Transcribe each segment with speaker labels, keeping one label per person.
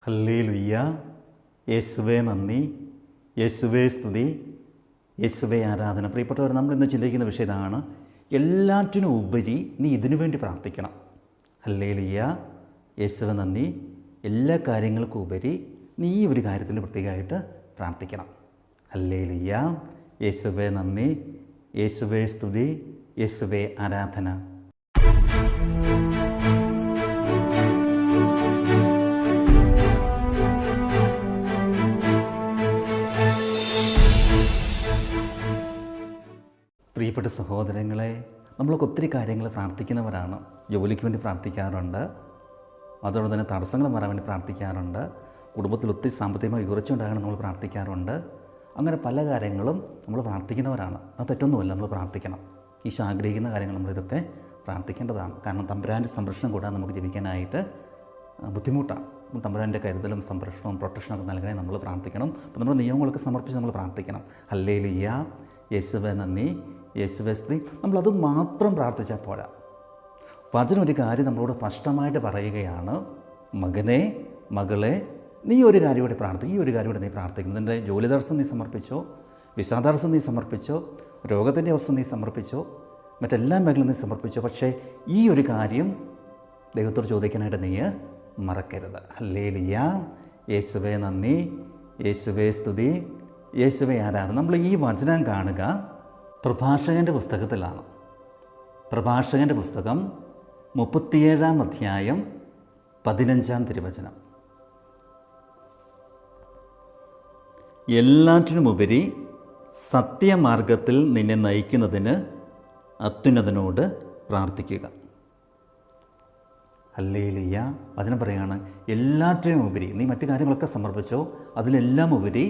Speaker 1: Hallelujah. യേശുവേ നന്ദി, യേശുവേ സ്തുതി, യേശുവേ ആരാധന. പ്രിയപ്പെട്ടവർ, നമ്മളിന്ന് ചിന്തിക്കുന്ന വിഷയം ഇതാണ്: എല്ലാറ്റിനും ഉപരി നീ ഇതിനു വേണ്ടി പ്രാർത്ഥിക്കണം. ഹല്ലേലൂയ്യ. യേശുവേ നന്ദി. എല്ലാ കാര്യങ്ങൾക്കും ഉപരി നീ ഈ ഒരു കാര്യത്തിന് പ്രത്യേകമായിട്ട് പ്രാർത്ഥിക്കണം. ഹല്ലേലൂയ്യ. യേശുവേ നന്ദി, യേശുവേ സ്തുതി, യേശുവേ ആരാധന. പ്രിയപ്പെട്ട സഹോദരങ്ങളെ, നമ്മളൊക്കെ ഒത്തിരി കാര്യങ്ങൾ പ്രാർത്ഥിക്കുന്നവരാണ്. ജോലിക്ക് വേണ്ടി പ്രാർത്ഥിക്കാറുണ്ട്, അതോടെ തന്നെ തടസ്സങ്ങൾ മാറാൻ വേണ്ടി പ്രാർത്ഥിക്കാറുണ്ട്, കുടുംബത്തിൽ ഒത്തിരി സാമ്പത്തികമായി ഉയർച്ചയുണ്ടാകണം നമ്മൾ പ്രാർത്ഥിക്കാറുണ്ട്. അങ്ങനെ പല കാര്യങ്ങളും നമ്മൾ പ്രാർത്ഥിക്കുന്നവരാണ്. അത് തെറ്റൊന്നുമല്ല, നമ്മൾ പ്രാർത്ഥിക്കണം. ഈശോ ആഗ്രഹിക്കുന്ന കാര്യങ്ങൾ നമ്മളിതൊക്കെ പ്രാർത്ഥിക്കേണ്ടതാണ്. കാരണം തമ്പുരാൻ്റെ സംരക്ഷണം കൂടാതെ നമുക്ക് ജീവിക്കാനായിട്ട് ബുദ്ധിമുട്ടാണ്. തമ്പുരാൻ്റെ കരുതലും സംരക്ഷണവും പ്രൊട്ടക്ഷനൊക്കെ നൽകണേ നമ്മൾ പ്രാർത്ഥിക്കണം. അപ്പോൾ നമ്മുടെ നിയമങ്ങളൊക്കെ സമർപ്പിച്ച് നമ്മൾ പ്രാർത്ഥിക്കണം. ഹല്ലേലൂയ്യ. യേശുവേ നന്ദി, യേശുവേ സ്തുതി. നമ്മളത് മാത്രം പ്രാർത്ഥിച്ചാൽ പോരാ. വചനം ഒരു കാര്യം നമ്മളോട് സ്പഷ്ടമായിട്ട് പറയുകയാണ്: മകനെ, മകളെ, നീ ഒരു കാര്യം കൂടി പ്രാർത്ഥിക്കും, ഈ ഒരു കാര്യം കൂടി നീ പ്രാർത്ഥിക്കണം. നിൻ്റെ ജോലി തടസ്സം നീ സമർപ്പിച്ചോ, വിഷാദാർസം നീ സമർപ്പിച്ചോ, രോഗത്തിൻ്റെ അവസ്ഥ നീ സമർപ്പിച്ചോ, മറ്റെല്ലാ മേഖലയും നീ സമർപ്പിച്ചോ, പക്ഷേ ഈ ഒരു കാര്യം ദൈവത്തോട് ചോദിക്കാനായിട്ട് നീ മറക്കരുത്. ഹല്ലേലൂയ്യ. യേശുവേ നന്ദി, യേശുവേ സ്തുതി, യേശുവേ ആരാധന. നമ്മൾ ഈ വചനം കാണുക പ്രഭാഷകൻ്റെ പുസ്തകത്തിലാണ്. പ്രഭാഷകൻ്റെ പുസ്തകം 37-ാം അധ്യായം 15-ാം തിരുവചനം. എല്ലാറ്റിനുമുപരി സത്യമാർഗത്തിൽ നിന്നെ നയിക്കുന്നതിന് അത്യുന്നതനോട് പ്രാർത്ഥിക്കുക. ഹല്ലേലൂയ്യ. വചനം പറയുകയാണ്, എല്ലാറ്റിനും ഉപരി നീ മറ്റു കാര്യങ്ങളൊക്കെ സമർപ്പിച്ചോ, അതിലെല്ലാം ഉപരി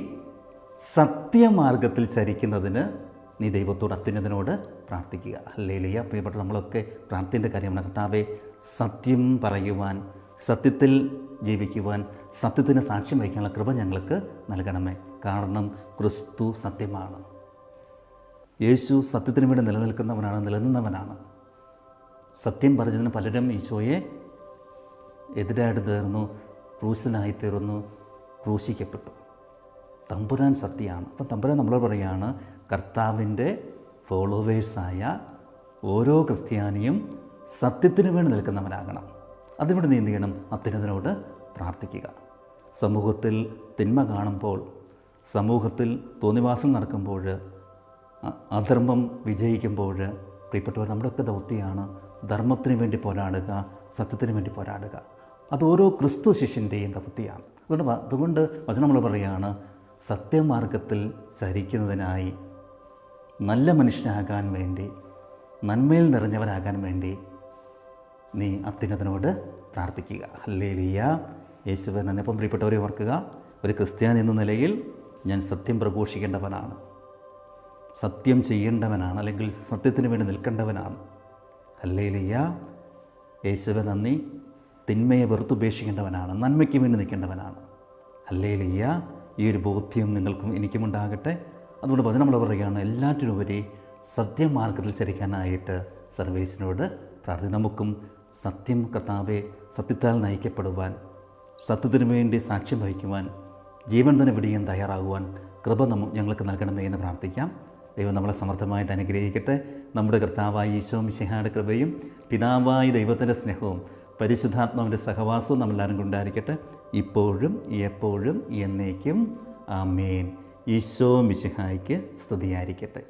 Speaker 1: സത്യമാർഗത്തിൽ ചരിക്കുന്നതിന് നീ ദൈവത്തോട് അത്യുന്നതനോട് പ്രാർത്ഥിക്കുക. ഹല്ലേലൂയ്യ. പ്രിയപ്പെട്ട, നമ്മളൊക്കെ പ്രാർത്ഥിക്കേണ്ട കാര്യമാണ്: കർത്താവേ, സത്യം പറയുവാൻ, സത്യത്തിൽ ജീവിക്കുവാൻ, സത്യത്തിന് സാക്ഷ്യം വഹിക്കാനുള്ള കൃപ ഞങ്ങൾക്ക് നൽകണമേ. കാരണം ക്രിസ്തു സത്യമാണ്. യേശു സത്യത്തിന് വേണ്ടി നിലനിൽക്കുന്നവനാണ്, നിലനിന്നവനാണ്. സത്യം പറഞ്ഞതിന് പലരും ഈശോയെ എതിരായിട്ട് തീർന്നു, ക്രൂശിലായിത്തീർന്നു, ക്രൂശിക്കപ്പെട്ടു. തമ്പുരാൻ സത്യമാണ്. അപ്പം തമ്പുരാൻ നമ്മളോട് പറയുകയാണ്, കർത്താവിൻ്റെ ഫോളോവേഴ്സായ ഓരോ ക്രിസ്ത്യാനിയും സത്യത്തിന് വേണ്ടി നിൽക്കുന്നവനാകണം. അതിനുവേണ്ടി നീ എന്ത് ചെയ്യണം? അത്യുന്നതനോട് പ്രാർത്ഥിക്കുക. സമൂഹത്തിൽ തിന്മ കാണുമ്പോൾ, സമൂഹത്തിൽ തോന്നിവാസം നടക്കുമ്പോൾ, അധർമ്മം വിജയിക്കുമ്പോൾ, പ്രിയപ്പെട്ടവർ, നമ്മുടെയൊക്കെ ദൗത്യമാണ് ധർമ്മത്തിന് വേണ്ടി പോരാടുക, സത്യത്തിന് വേണ്ടി പോരാടുക. അത് ഓരോ ക്രിസ്തു ശിഷ്യൻ്റെയും ദൗത്യമാണ്. അതുകൊണ്ട് വചനം നമ്മൾ പറയുകയാണ്, സത്യമാർഗത്തിൽ ചരിക്കുന്നതിനായി, നല്ല മനുഷ്യനാകാൻ വേണ്ടി, നന്മയിൽ നിറഞ്ഞവനാകാൻ വേണ്ടി നീ അത്യുന്നതനോട് പ്രാർത്ഥിക്കുക. ഹല്ലേലൂയ്യ. യേശുവേ നന്ദി. അപ്പം പ്രിയപ്പെട്ടവരെ ഓർക്കുക, ഒരു ക്രിസ്ത്യാനി എന്ന നിലയിൽ ഞാൻ സത്യം പ്രഘോഷിക്കേണ്ടവനാണ്, സത്യം ചെയ്യേണ്ടവനാണ്, അല്ലെങ്കിൽ സത്യത്തിന് വേണ്ടി നിൽക്കേണ്ടവനാണ്. ഹല്ലേലൂയ്യ. യേശുവേ നന്ദി. തിന്മയെ വെറുത്തുപേക്ഷിക്കേണ്ടവനാണ്, നന്മയ്ക്ക് വേണ്ടി നിൽക്കേണ്ടവനാണ്. ഹല്ലേലൂയ്യ. ഈ ഒരു ബോധ്യം നിങ്ങൾക്കും എനിക്കും ഉണ്ടാകട്ടെ. അതുകൊണ്ട് വചനം നമ്മൾ പറയുകയാണ്, എല്ലാറ്റിനുപരി സത്യമാർഗത്തിൽ ചരിക്കാനായിട്ട് സർവേശ്വരനോട് പ്രാർത്ഥിക്കും. നമുക്കും സത്യം, കർത്താവെ, സത്യത്താൽ നയിക്കപ്പെടുവാൻ, സത്യത്തിനു വേണ്ടി സാക്ഷ്യം വഹിക്കുവാൻ, ജീവൻ തന്നെ വിടിയാൻ തയ്യാറാകുവാൻ കൃപ ഞങ്ങൾക്ക് നൽകണമേ എന്ന് പ്രാർത്ഥിക്കാം. ദൈവം നമ്മളെ സമർത്ഥമായിട്ട് അനുഗ്രഹിക്കട്ടെ. നമ്മുടെ കർത്താവായ ഈശോ മിശിഹായുടെ കൃപയും പിതാവായ ദൈവത്തിൻ്റെ സ്നേഹവും പരിശുദ്ധാത്മാവിൻ്റെ സഹവാസവും നമ്മളെല്ലാവരും കൊണ്ടായിരിക്കട്ടെ, ഇപ്പോഴും എപ്പോഴും എന്നേക്കും. ആമേൻ. ഈശോ മിശിഹായ്ക്ക് സ്തുതിയായിരിക്കട്ടെ.